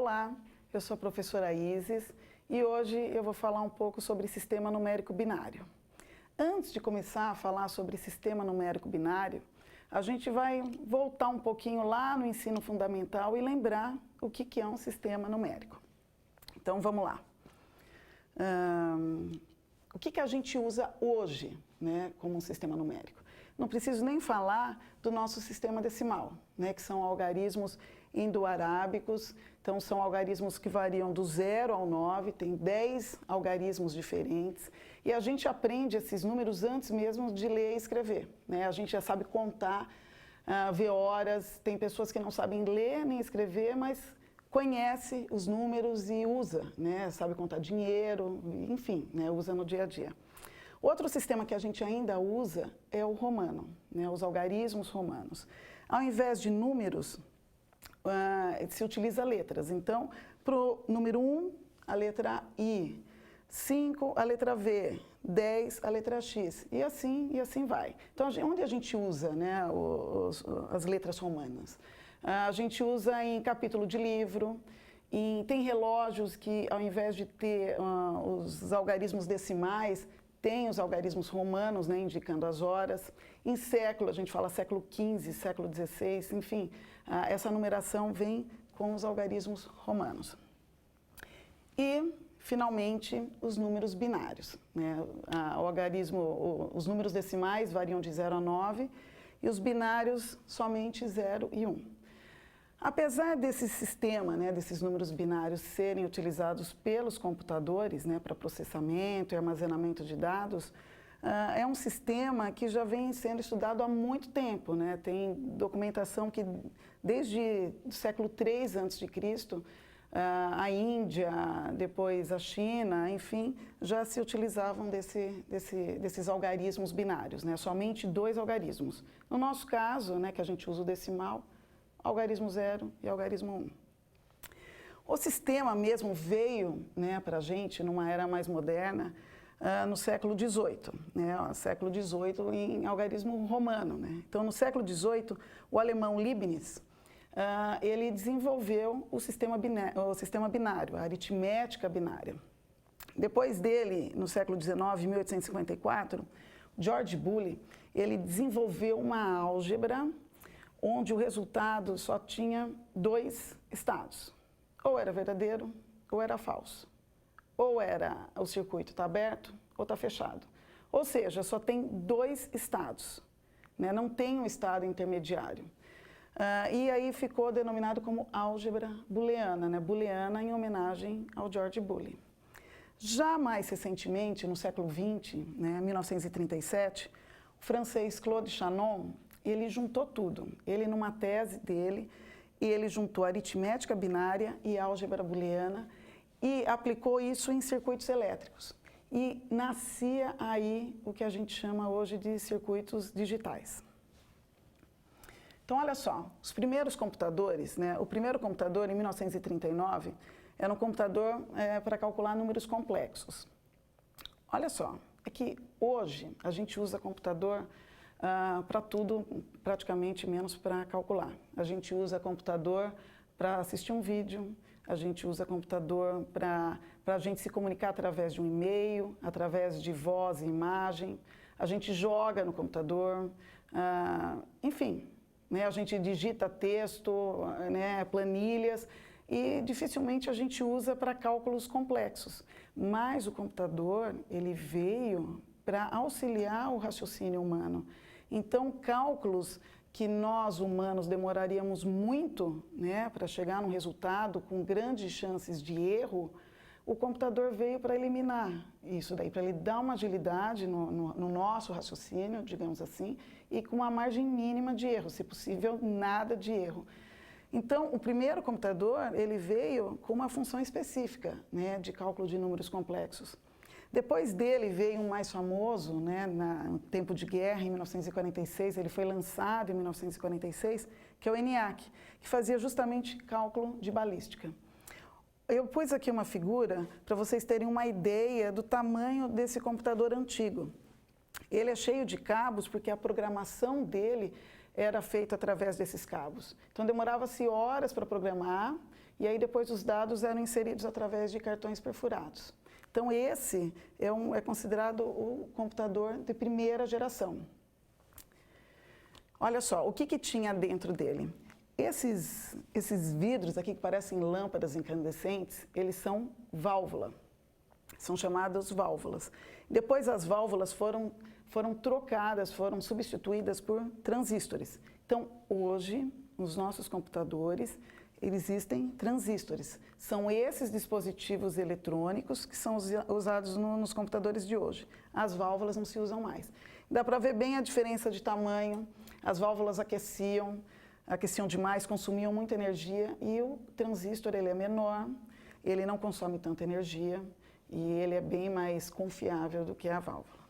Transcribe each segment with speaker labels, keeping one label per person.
Speaker 1: Olá, eu sou a professora Isis e hoje eu vou falar um pouco sobre sistema numérico binário. Antes de começar a falar sobre sistema numérico binário, a gente vai voltar um pouquinho lá no ensino fundamental e lembrar o que é um sistema numérico. Então vamos lá. O que a gente usa hoje, né, como um sistema numérico? Não preciso nem falar do nosso sistema decimal, né, que são algarismos indo-arábicos. Então são algarismos que variam do 0 ao 9, tem 10 algarismos diferentes. E a gente aprende esses números antes mesmo de ler e escrever, né? A gente já sabe contar, ver horas. Tem pessoas que não sabem ler nem escrever, mas conhece os números e usa, né? Sabe contar dinheiro, enfim, né? Usa no dia a dia. Outro sistema que a gente ainda usa é o romano, né? Os algarismos romanos. Ao invés de números, se utiliza letras. Então, para o número 1, a letra I, 5, a letra V, 10, a letra X, e assim vai. Então, onde a gente usa, né, as letras romanas? A gente usa em capítulo de livro, tem relógios que, ao invés de ter os algarismos decimais, tem os algarismos romanos, né, indicando as horas. Em século, a gente fala século XV, século XVI, enfim, essa numeração vem com os algarismos romanos. E, finalmente, os números binários, né? Os números decimais variam de 0 a 9 e os binários somente 0 e 1. Apesar desse sistema, né, desses números binários serem utilizados pelos computadores, né, para processamento e armazenamento de dados, é um sistema que já vem sendo estudado há muito tempo, né? Tem documentação que desde o século III a.C., a Índia, depois a China, enfim, já se utilizavam desses algarismos binários, né? Somente 2 algarismos. No nosso caso, né, que a gente usa o decimal, algarismo 0 e algarismo 1. O sistema mesmo veio, né, para a gente, numa era mais moderna, no século XVIII, né, século XVIII em algarismo romano, né? Então, no século XVIII, o alemão Leibniz, ele desenvolveu o sistema binário, a aritmética binária. Depois dele, no século XIX, em 1854, George Boole, ele desenvolveu uma álgebra onde o resultado só tinha 2 estados. Ou era verdadeiro, ou era falso. Ou era o circuito está aberto, ou está fechado. Ou seja, só tem 2 estados, né? Não tem um estado intermediário. E aí ficou denominado como álgebra booleana, né? Booleana em homenagem ao George Boole. Já mais recentemente, no século XX, né, 1937, o francês Claude Shannon, ele juntou tudo. Ele, numa tese dele, ele juntou aritmética binária e álgebra booleana e aplicou isso em circuitos elétricos. E nascia aí o que a gente chama hoje de circuitos digitais. Então, olha só, os primeiros computadores, né, o primeiro computador, em 1939, era um computador para calcular números complexos. Olha só, é que hoje a gente usa computador para tudo, praticamente, menos para calcular. A gente usa computador para assistir um vídeo, a gente usa computador para a gente se comunicar através de um e-mail, através de voz e imagem, a gente joga no computador, enfim, né, a gente digita texto, né, planilhas, e dificilmente a gente usa para cálculos complexos. Mas o computador, ele veio para auxiliar o raciocínio humano. Então, cálculos que nós, humanos, demoraríamos muito, né, para chegar num resultado com grandes chances de erro, o computador veio para eliminar isso daí, para ele dar uma agilidade no nosso raciocínio, digamos assim, e com uma margem mínima de erro, se possível, nada de erro. Então, o primeiro computador, ele veio com uma função específica, né, de cálculo de números complexos. Depois dele veio um mais famoso, né, no tempo de guerra, em 1946, ele foi lançado em 1946, que é o ENIAC, que fazia justamente cálculo de balística. Eu pus aqui uma figura para vocês terem uma ideia do tamanho desse computador antigo. Ele é cheio de cabos porque a programação dele era feito através desses cabos. Então, demorava-se horas para programar, e aí depois os dados eram inseridos através de cartões perfurados. Então, esse é considerado o computador de primeira geração. Olha só, o que tinha dentro dele? Esses vidros aqui que parecem lâmpadas incandescentes, eles são válvula. São chamadas válvulas. Depois as válvulas foram trocadas, foram substituídas por transistores. Então, hoje, nos nossos computadores, existem transistores. São esses dispositivos eletrônicos que são usados nos computadores de hoje. As válvulas não se usam mais. Dá para ver bem a diferença de tamanho. As válvulas aqueciam demais, consumiam muita energia, e o transistor ele é menor, ele não consome tanta energia e ele é bem mais confiável do que a válvula.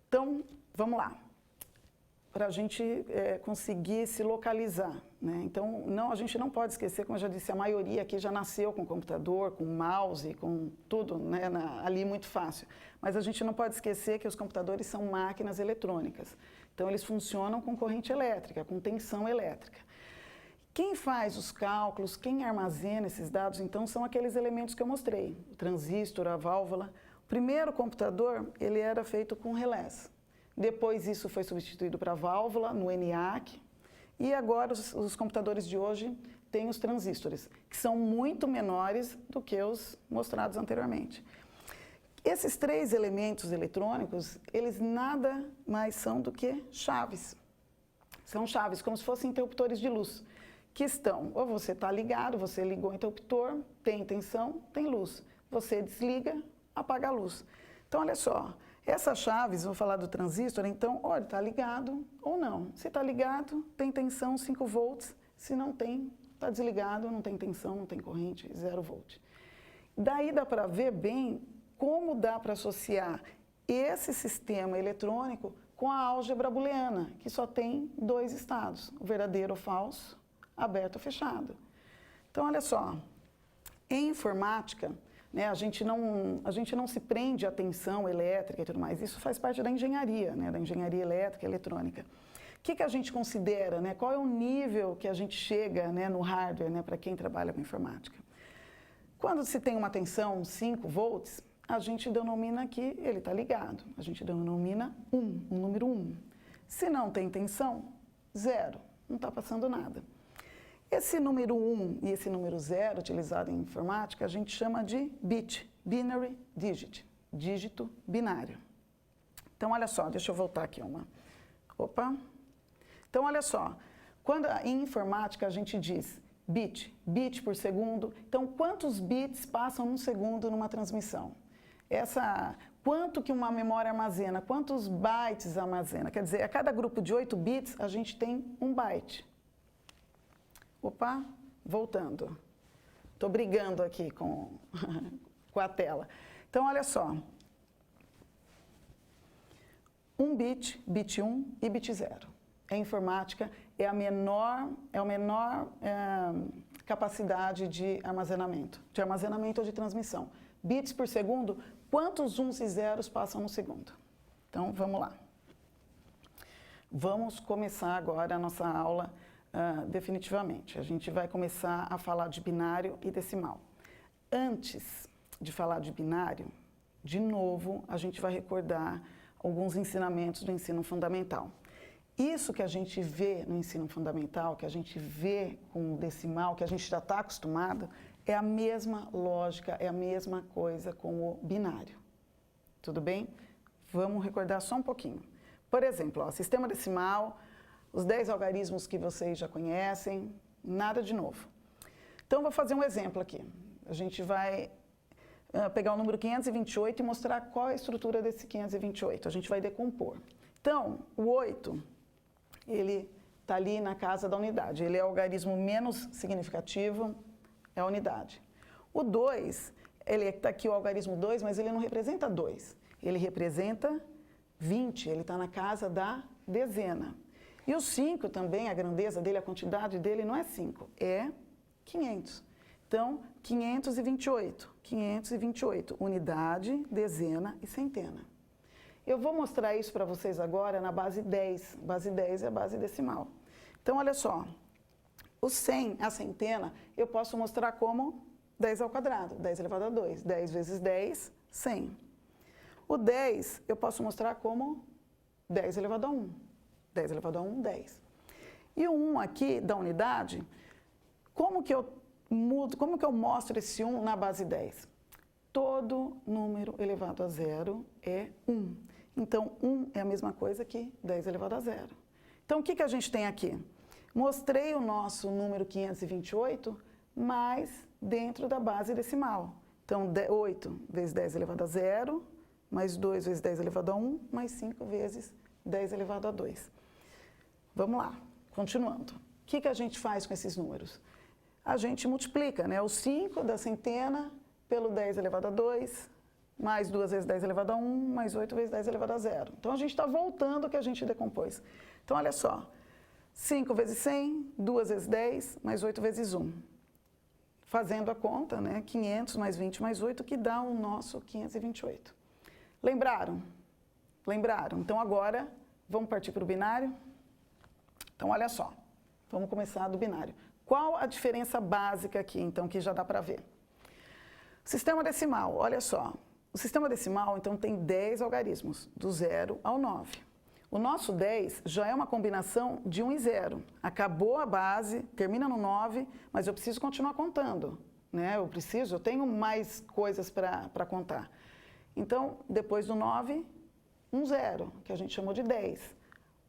Speaker 1: Então, vamos lá. Para a gente conseguir se localizar, né? Então, a gente não pode esquecer, como eu já disse, a maioria aqui já nasceu com computador, com mouse, com tudo, né, ali muito fácil. Mas a gente não pode esquecer que os computadores são máquinas eletrônicas. Então, eles funcionam com corrente elétrica, com tensão elétrica. Quem faz os cálculos, quem armazena esses dados, então, são aqueles elementos que eu mostrei. O transistor, a válvula. O primeiro computador, ele era feito com relés. Depois isso foi substituído para válvula, no ENIAC, e agora os computadores de hoje têm os transistores, que são muito menores do que os mostrados anteriormente. Esses três elementos eletrônicos, eles nada mais são do que chaves. São chaves, como se fossem interruptores de luz, que estão, ou você está ligado, você ligou o interruptor, tem tensão, tem luz. Você desliga, apaga a luz. Então, olha só. Essas chaves, vou falar do transistor, então, olha, está ligado ou não. Se está ligado, tem tensão 5 volts, se não tem, está desligado, não tem tensão, não tem corrente, 0 volt. Daí dá para ver bem como dá para associar esse sistema eletrônico com a álgebra booleana, que só tem 2 estados, o verdadeiro ou falso, aberto ou fechado. Então, olha só, em informática, né, a gente não se prende à tensão elétrica e tudo mais. Isso faz parte da engenharia, né, da engenharia elétrica e eletrônica. O que a gente considera, né, qual é o nível que a gente chega, né, no hardware, né, para quem trabalha com informática? Quando se tem uma tensão 5 volts, a gente denomina que ele está ligado. A gente denomina um número 1. Se não tem tensão, 0, não está passando nada. Esse número 1 e esse número 0, utilizado em informática, a gente chama de bit, binary digit, dígito binário. Então, olha só, deixa eu voltar aqui uma. Opa! Então, olha só, quando em informática a gente diz bit por segundo, então quantos bits passam num segundo numa transmissão? Quanto que uma memória armazena, quantos bytes armazena? Quer dizer, a cada grupo de 8 bits, a gente tem 1 byte. Opa, voltando. Estou brigando aqui com a tela. Então, olha só. 1 bit, bit 1 e bit 0. A informática é a menor capacidade de armazenamento ou de transmissão. Bits por segundo, quantos 1s e 0s passam no segundo? Então, vamos lá. Vamos começar agora a nossa aula definitivamente. A gente vai começar a falar de binário e decimal. Antes de falar de binário, de novo, a gente vai recordar alguns ensinamentos do ensino fundamental. Isso que a gente vê no ensino fundamental, que a gente vê com o decimal, que a gente já está acostumado, é a mesma lógica, é a mesma coisa com o binário. Tudo bem? Vamos recordar só um pouquinho. Por exemplo, sistema decimal, os 10 algarismos que vocês já conhecem, nada de novo. Então, vou fazer um exemplo aqui. A gente vai pegar o número 528 e mostrar qual é a estrutura desse 528. A gente vai decompor. Então, o 8, ele está ali na casa da unidade. Ele é o algarismo menos significativo, é a unidade. O 2, ele está aqui o algarismo 2, mas ele não representa 2. Ele representa 20, ele está na casa da dezena. E o 5 também, a grandeza dele, a quantidade dele não é 5, é 500. Então, 528, unidade, dezena e centena. Eu vou mostrar isso para vocês agora na base 10. Base 10 é a base decimal. Então, olha só. O 100, a centena, eu posso mostrar como 10 ao quadrado. 10 elevado a 2. 10 vezes 10, 100. O 10, eu posso mostrar como 10 elevado a 1. 10 elevado a 1, 10. E o 1 aqui da unidade, como que eu mostro esse 1 na base 10? Todo número elevado a zero é 1. Então, 1 é a mesma coisa que 10 elevado a zero. Então, o que a gente tem aqui? Mostrei o nosso número 528, mas dentro da base decimal. Então, 8 vezes 10 elevado a zero, mais 2 vezes 10 elevado a 1, mais 5 vezes 10 elevado a 2. Vamos lá, continuando. O que a gente faz com esses números? A gente multiplica, né? O 5 da centena pelo 10 elevado a 2, mais 2 vezes 10 elevado a 1, mais 8 vezes 10 elevado a 0. Então, a gente está voltando ao que a gente decompôs. Então, olha só. 5 vezes 100, 2 vezes 10, mais 8 vezes 1. Fazendo a conta, né? 500 mais 20 mais 8, que dá o nosso 528. Lembraram? Lembraram? Então, agora, vamos partir para o binário? Então, olha só. Vamos começar do binário. Qual a diferença básica aqui, então, que já dá para ver? Sistema decimal, olha só. O sistema decimal, então, tem 10 algarismos, do 0 ao 9. O nosso 10 já é uma combinação de 1 e 0. Acabou a base, termina no 9, mas eu preciso continuar contando, né? Eu tenho mais coisas para contar. Então, depois do 9, 1 0, que a gente chamou de 10.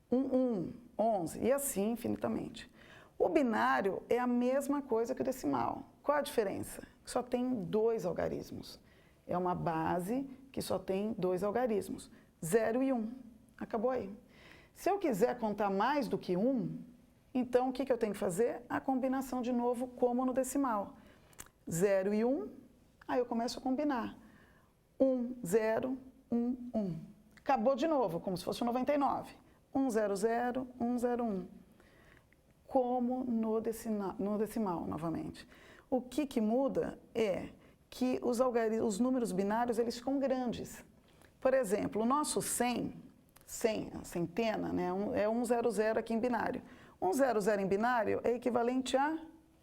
Speaker 1: 1 1, 11, e assim infinitamente. O binário é a mesma coisa que o decimal. Qual a diferença? Só tem 2 algarismos. É uma base que só tem 2 algarismos, 0 e 1. Acabou aí. Se eu quiser contar mais do que 1, então o que eu tenho que fazer? A combinação de novo, como no decimal. 0 e 1, aí eu começo a combinar. 1, 0, 1, 1. Acabou de novo, como se fosse o 99. 1, 0, 0, 1, 0, 1. Como no decimal, novamente. O que muda é que os números binários eles ficam grandes. Por exemplo, o nosso 100, a centena, né, é 100 aqui em binário. 100 em binário é equivalente a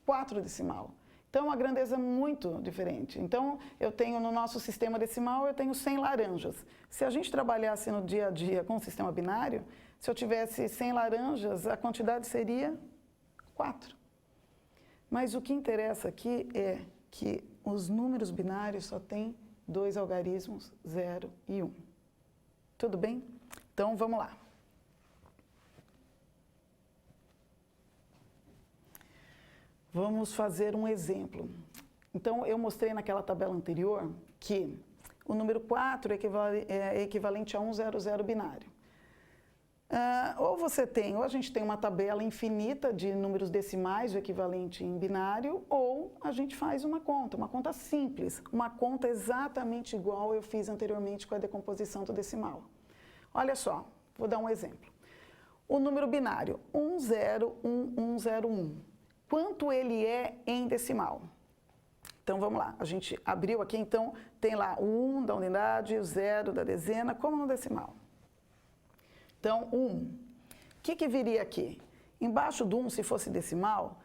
Speaker 1: 4 decimal. Então, uma grandeza muito diferente. Então, eu tenho no nosso sistema decimal, eu tenho 100 laranjas. Se a gente trabalhasse no dia a dia com o sistema binário, se eu tivesse 100 laranjas, a quantidade seria 4. Mas o que interessa aqui é que os números binários só têm 2 algarismos, 0 e 1. Tudo bem? Então, vamos lá. Vamos fazer um exemplo. Então, eu mostrei naquela tabela anterior que o número 4 é equivalente a 100 binário. Ou a gente tem uma tabela infinita de números decimais, o equivalente em binário, ou a gente faz uma conta simples, uma conta exatamente igual eu fiz anteriormente com a decomposição do decimal. Olha só, vou dar um exemplo. O número binário 101101, quanto ele é em decimal? Então, vamos lá, a gente abriu aqui, então, tem lá o 1 da unidade, o 0 da dezena, como no decimal. Então, 1. O que viria aqui? Embaixo do 1, se fosse decimal,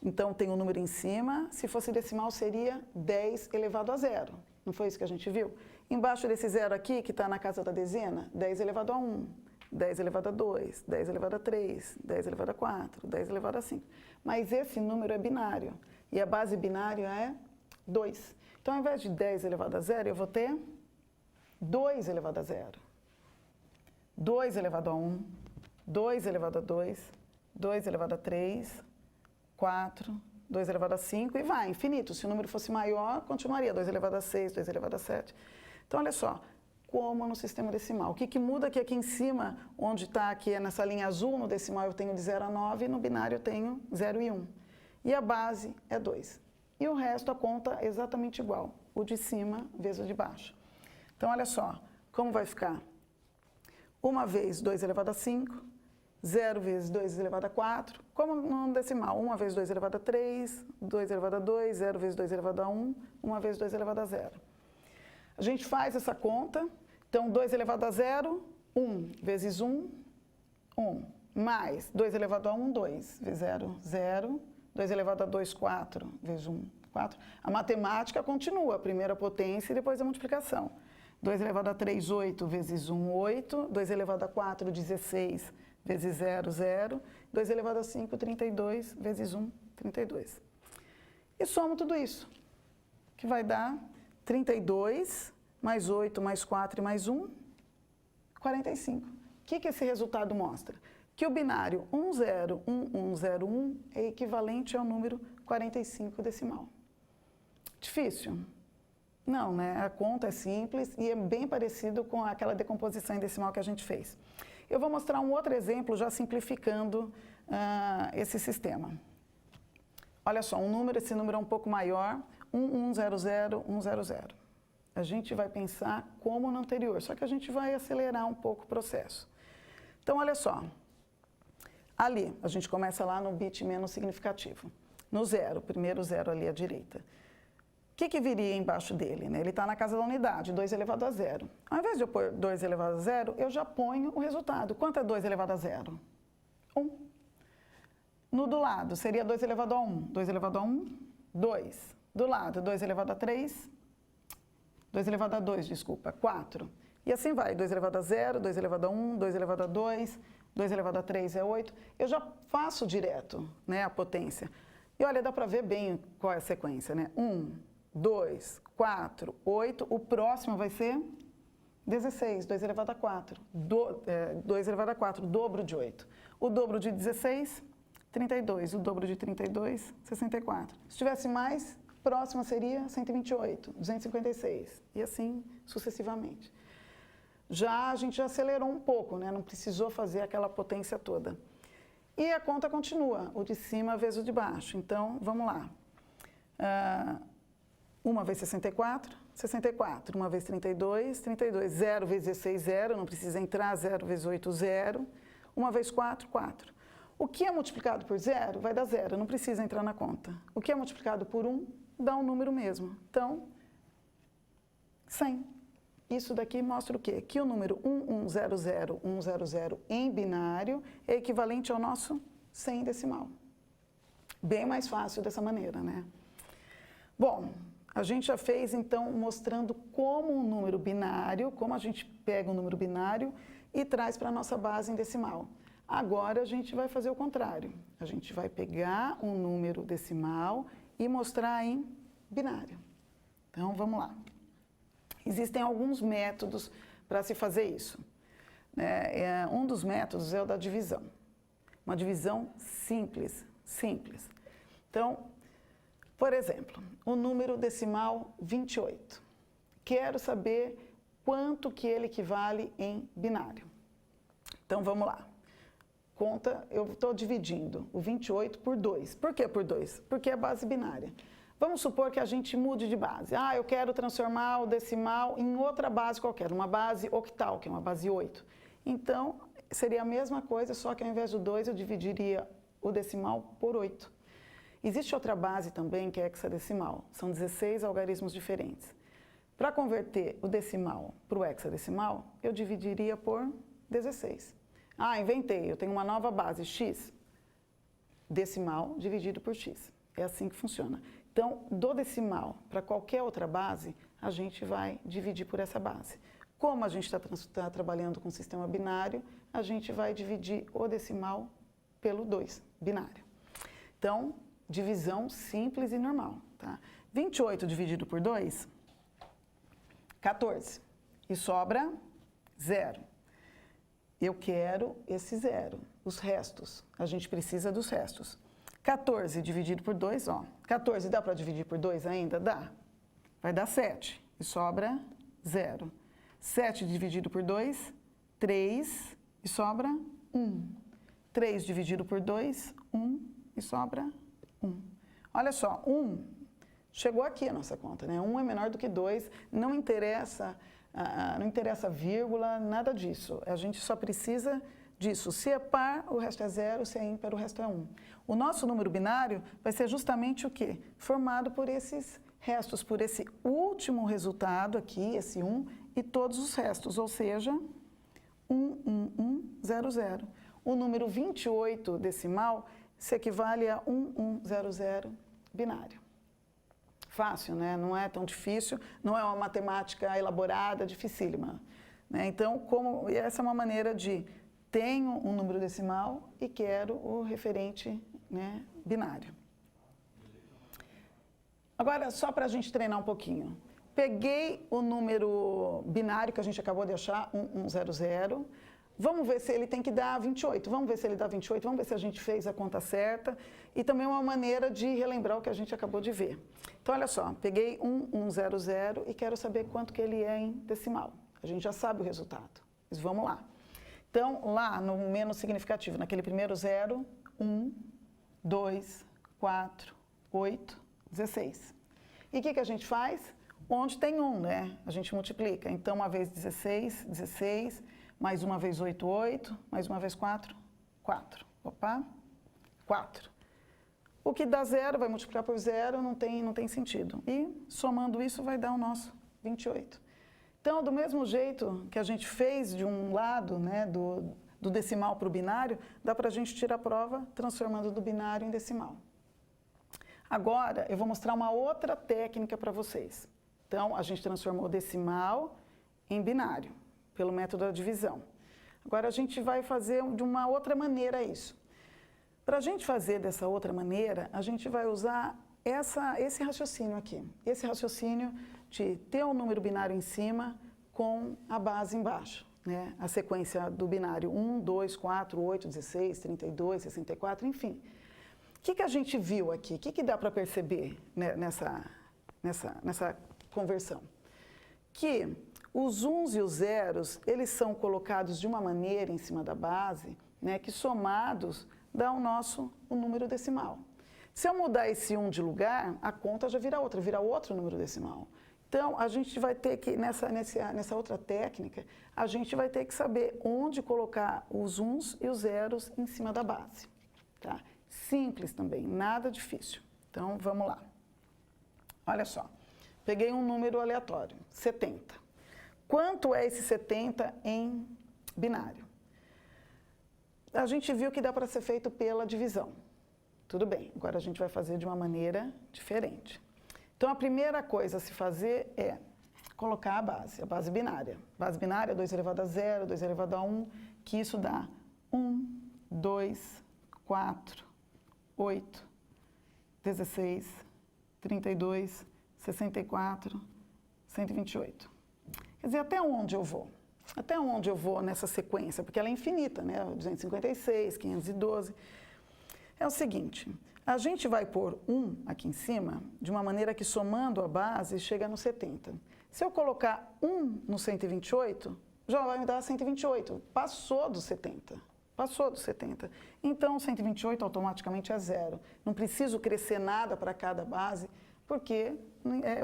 Speaker 1: então tem um número em cima, se fosse decimal seria 10 elevado a 0. Não foi isso que a gente viu? Embaixo desse 0 aqui, que está na casa da dezena, 10 elevado a 1, 10 elevado a 2, 10 elevado a 3, 10 elevado a 4, 10 elevado a 5. Mas esse número é binário, e a base binária é 2. Então, ao invés de 10 elevado a 0, eu vou ter 2 elevado a 0. 2 elevado a 1, 2 elevado a 2, 2 elevado a 3, 4, 2 elevado a 5 e vai, infinito. Se o número fosse maior, continuaria 2 elevado a 6, 2 elevado a 7. Então, olha só, como no sistema decimal. O que muda aqui em cima, onde está aqui nessa linha azul, no decimal eu tenho de 0 a 9, no binário eu tenho 0 e 1. E a base é 2. E o resto a conta é exatamente igual, o de cima vezes o de baixo. Então, olha só, como vai ficar? 1 vez 2 elevado a 5, 0 vezes 2 elevado a 4, como no decimal, 1 vezes 2 elevado a 3, 2 elevado a 2, 0 vezes 2 elevado a 1, 1 vezes 2 elevado a 0. A gente faz essa conta, Então, 2 elevado a 0, 1 vezes 1, 1. Mais 2 elevado a 1, 2 vezes 0, 0. 2 elevado a 2, 4 vezes 1, 4. A matemática continua, a primeira potência e depois a multiplicação. 2 elevado a 3, 8 vezes 1, 8. 2 elevado a 4, 16 vezes 0, 0. 2 elevado a 5, 32 vezes 1, 32. E somo tudo isso, que vai dar 32 mais 8 mais 4 e mais 1, 45. O que esse resultado mostra? Que o binário 101101 é equivalente ao número 45 decimal. Difícil? Não, né? A conta é simples e é bem parecido com aquela decomposição em decimal que a gente fez. Eu vou mostrar um outro exemplo já simplificando esse sistema. Olha só, esse número é um pouco maior, 1100, A gente vai pensar como no anterior, só que a gente vai acelerar um pouco o processo. Então, olha só. Ali, a gente começa lá no bit menos significativo. No 0, primeiro 0 ali à direita. O que viria embaixo dele? Né? Ele está na casa da unidade, 2 elevado a 0. Ao invés de eu pôr 2 elevado a 0, eu já ponho o resultado. Quanto é 2 elevado a 0? 1. No do lado, seria 2 elevado a 1. 2 elevado a 1, 2. Do lado, 2 elevado a 3, 2 elevado a 2, desculpa, 4. E assim vai, 2 elevado a 0, 2 elevado a 1, 2 elevado a 2, 2 elevado a 3 é 8. Eu já faço direto, né, a potência. E olha, dá para ver bem qual é a sequência, né? 1, 2, 4, 8. O próximo vai ser 16, 2 elevado a 4. 2 elevado a 4, dobro de 8. O dobro de 16, 32. O dobro de 32, 64. Se tivesse mais, próxima seria 128, 256. E assim sucessivamente. Já a gente já acelerou um pouco, né? Não precisou fazer aquela potência toda. E a conta continua, o de cima vezes o de baixo. Então, vamos lá. 1 vezes 64, 64. 1 vezes 32, 32. 0 vezes 16, 0. Não precisa entrar. 0 vezes 8, 0. 1 vezes 4, 4. O que é multiplicado por 0 vai dar 0. Não precisa entrar na conta. O que é multiplicado por 1 dá um número mesmo. Então, 100. Isso daqui mostra o quê? Que o número 1100 em binário é equivalente ao nosso 100 decimal. Bem mais fácil dessa maneira, né? Bom, a gente já fez, então, mostrando como um número binário, como a gente pega um número binário e traz para a nossa base em decimal. Agora, a gente vai fazer o contrário. A gente vai pegar um número decimal e mostrar em binário. Então, vamos lá. Existem alguns métodos para se fazer isso. Um dos métodos é o da divisão. Uma divisão simples. Então, por exemplo, o número decimal 28. Quero saber quanto que ele equivale em binário. Então, vamos lá. Conta, eu estou dividindo o 28 por 2. Por que por 2? Porque é base binária. Vamos supor que a gente mude de base. Eu quero transformar o decimal em outra base qualquer, uma base octal, que é uma base 8. Então, seria a mesma coisa, só que ao invés do 2, eu dividiria o decimal por 8. Existe outra base também, que é hexadecimal. São 16 algarismos diferentes. Para converter o decimal para o hexadecimal, eu dividiria por 16. Inventei, eu tenho uma nova base, x. Decimal dividido por x. É assim que funciona. Então, do decimal para qualquer outra base, a gente vai dividir por essa base. Como a gente está trabalhando com sistema binário, a gente vai dividir o decimal pelo 2, binário. Então, divisão simples e normal. Tá? 28 dividido por 2, 14. E sobra 0. Eu quero esse 0, os restos. A gente precisa dos restos. 14 dividido por 2, 14 dá para dividir por 2 ainda? Dá. Vai dar 7 e sobra 0. 7 dividido por 2, 3 e sobra 1. 3 dividido por 2, 1 e sobra 1. Olha só, 1 chegou aqui a nossa conta, né? 1 é menor do que 2, não interessa vírgula, nada disso. A gente só precisa disso. Se é par, o resto é 0, se é ímpar, o resto é 1. O nosso número binário vai ser justamente o quê? Formado por esses restos, por esse último resultado aqui, esse 1, e todos os restos, ou seja, 11100. O número 28 decimal se equivale a 1100 binário. Fácil, né? Não é tão difícil, não é uma matemática elaborada, dificílima. Né? Então, essa é uma maneira de tenho um número decimal e quero o referente, né, binário. Agora, só para a gente treinar um pouquinho. Peguei o número binário que a gente acabou de achar, 1100. Vamos ver se ele tem que dar 28. Vamos ver se ele dá 28. Vamos ver se a gente fez a conta certa. E também uma maneira de relembrar o que a gente acabou de ver. Então, olha só. Peguei 1100 e quero saber quanto que ele é em decimal. A gente já sabe o resultado. Mas vamos lá. Então, lá no menos significativo, naquele primeiro zero, 1, 2, 4, 8, 16. E o que a gente faz? Onde tem 1, né? A gente multiplica. Então, uma vez 16, 16, mais uma vez 8, 8, mais uma vez 4, 4. Opa, 4. O que dá 0 vai multiplicar por 0, não tem sentido. E, somando isso, vai dar o nosso 28. Então, do mesmo jeito que a gente fez de um lado, né, do decimal para o binário, dá para a gente tirar a prova transformando do binário em decimal. Agora, eu vou mostrar uma outra técnica para vocês. Então, a gente transformou decimal em binário, pelo método da divisão. Agora, a gente vai fazer de uma outra maneira isso. Para a gente fazer dessa outra maneira, a gente vai usar esse raciocínio aqui. Esse raciocínio de ter um número binário em cima com a base embaixo. Né? A sequência do binário 1, 2, 4, 8, 16, 32, 64, enfim. O que a gente viu aqui? O que dá para perceber, né, nessa conversão? Que os uns e os zeros, eles são colocados de uma maneira em cima da base, né, que somados dá o número decimal. Se eu mudar esse 1 de lugar, a conta já vira outro número decimal. Então, a gente vai ter que, nessa outra técnica, a gente vai ter que saber onde colocar os uns e os zeros em cima da base. Tá? Simples também, nada difícil. Então, vamos lá. Olha só, peguei um número aleatório, 70. Quanto é esse 70 em binário? A gente viu que dá para ser feito pela divisão. Tudo bem, agora a gente vai fazer de uma maneira diferente. Então, a primeira coisa a se fazer é colocar a base binária. Base binária, 2 elevado a 0, 2 elevado a 1, que isso dá 1, 2, 4, 8, 16, 32, 64, 128. Quer dizer, até onde eu vou? Até onde eu vou nessa sequência? Porque ela é infinita, né? 256, 512. É o seguinte, a gente vai pôr 1 aqui em cima, de uma maneira que somando a base chega no 70. Se eu colocar 1 no 128, já vai me dar 128. Passou do 70. Passou do 70. Então, 128 automaticamente é 0. Não preciso crescer nada para cada base, porque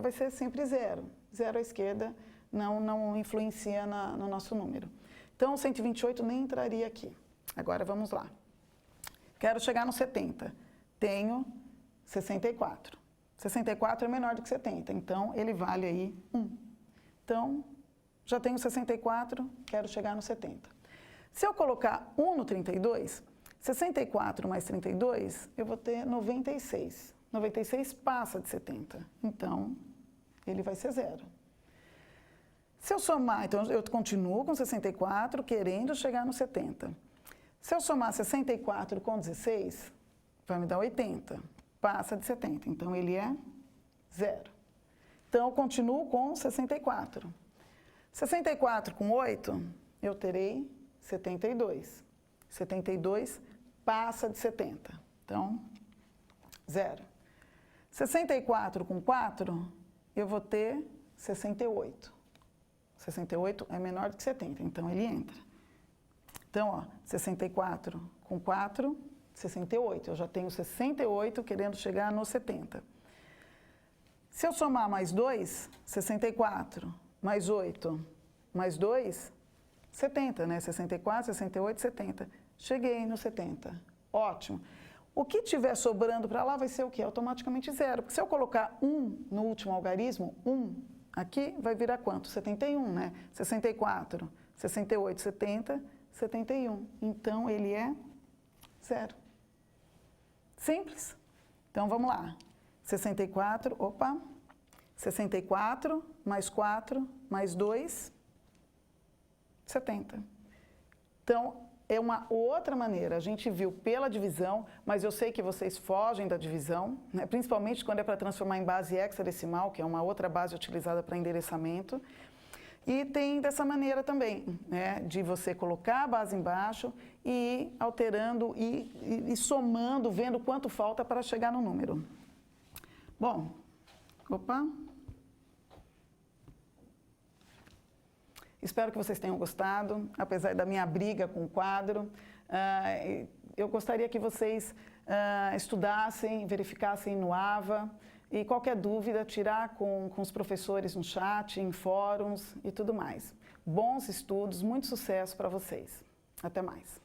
Speaker 1: vai ser sempre 0. 0 à esquerda não influencia no nosso número. Então, 128 nem entraria aqui. Agora, vamos lá. Quero chegar no 70. Tenho 64. 64 é menor do que 70, então ele vale aí 1. Então, já tenho 64, quero chegar no 70. Se eu colocar 1 no 32, 64 mais 32, eu vou ter 96. 96 passa de 70, então ele vai ser 0. Se eu somar, então eu continuo com 64, querendo chegar no 70. Se eu somar 64 com 16, vai me dar 80. Passa de 70, então ele é 0. Então, eu continuo com 64. 64 com 8, eu terei 72. 72 passa de 70, então 0. 64 com 4, eu vou ter 68. 68 é menor do que 70, então ele entra. Então, ó, 64 com 4, 68. Eu já tenho 68 querendo chegar no 70. Se eu somar mais 2, 64, mais 8, mais 2, 70, né? 64, 68, 70. Cheguei no 70. Ótimo. O que tiver sobrando para lá vai ser o quê? Automaticamente 0. Porque se eu colocar 1 no último algarismo, 1 Aqui vai virar quanto? 71, né? 64, 68, 70, 71. Então, ele é zero. Simples. Então, vamos lá. 64, opa. 64 mais 4 mais 2, 70. Então, é uma outra maneira. A gente viu pela divisão, mas eu sei que vocês fogem da divisão, né? Principalmente quando é para transformar em base hexadecimal, que é uma outra base utilizada para endereçamento. E tem dessa maneira também, né? De você colocar a base embaixo e ir alterando e somando, vendo quanto falta para chegar no número. Bom, opa. Espero que vocês tenham gostado, apesar da minha briga com o quadro. Eu gostaria que vocês estudassem, verificassem no AVA e qualquer dúvida tirar com os professores no chat, em fóruns e tudo mais. Bons estudos, muito sucesso para vocês. Até mais.